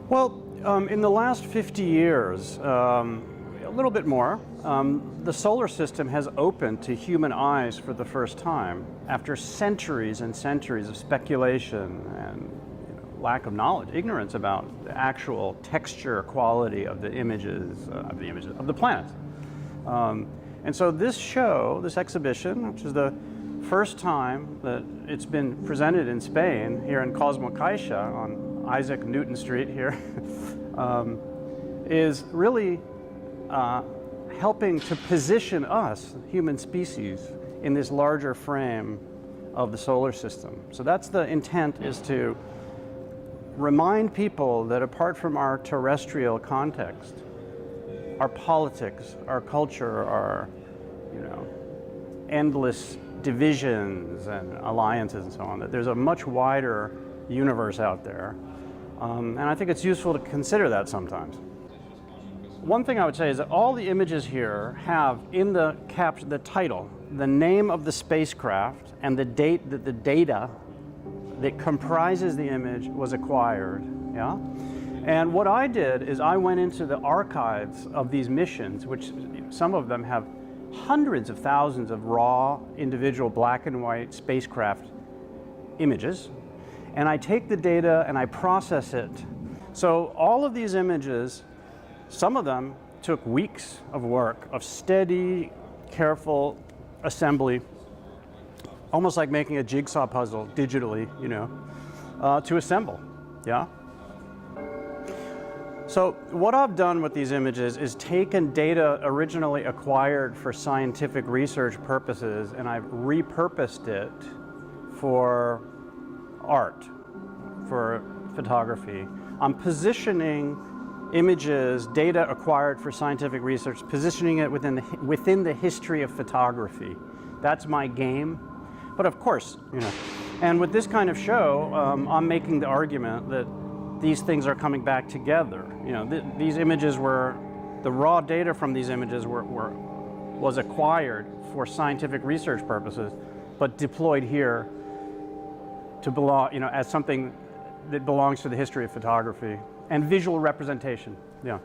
Well, in the last 50 years, a little bit more, the solar system has opened to human eyes for the first time after centuries and centuries of speculation and lack of knowledge, ignorance about the actual texture quality of the images of the planets. And so this show, this exhibition, which is the first time that it's been presented in Spain, here in CosmoCaixa on Isaac Newton Street here, is really helping to position us, human species, in this larger frame of the solar system. So that's the intent, is to remind people that apart from our terrestrial context, our politics, our culture, our endless divisions and alliances and so on, that there's a much wider universe out there. And I think it's useful to consider that sometimes. One thing I would say is that all the images here have in the caption, the title, the name of the spacecraft and the date that the data that comprises the image was acquired. Yeah? And what I did is I went into the archives of these missions, which some of them have hundreds of thousands of raw, individual black and white spacecraft images, and I take the data and I process it. So all of these images, some of them took weeks of work, of steady, careful assembly, almost like making a jigsaw puzzle digitally, to assemble, yeah? So what I've done with these images is taken data originally acquired for scientific research purposes, and I've repurposed it for art, for photography. I'm positioning images, data acquired for scientific research, positioning it within the history of photography. That's my game. But of course, and with this kind of show, I'm making the argument that these things are coming back together. These images the raw data from these images was acquired for scientific research purposes, but deployed here to belong, as something that belongs to the history of photography and visual representation. Yeah.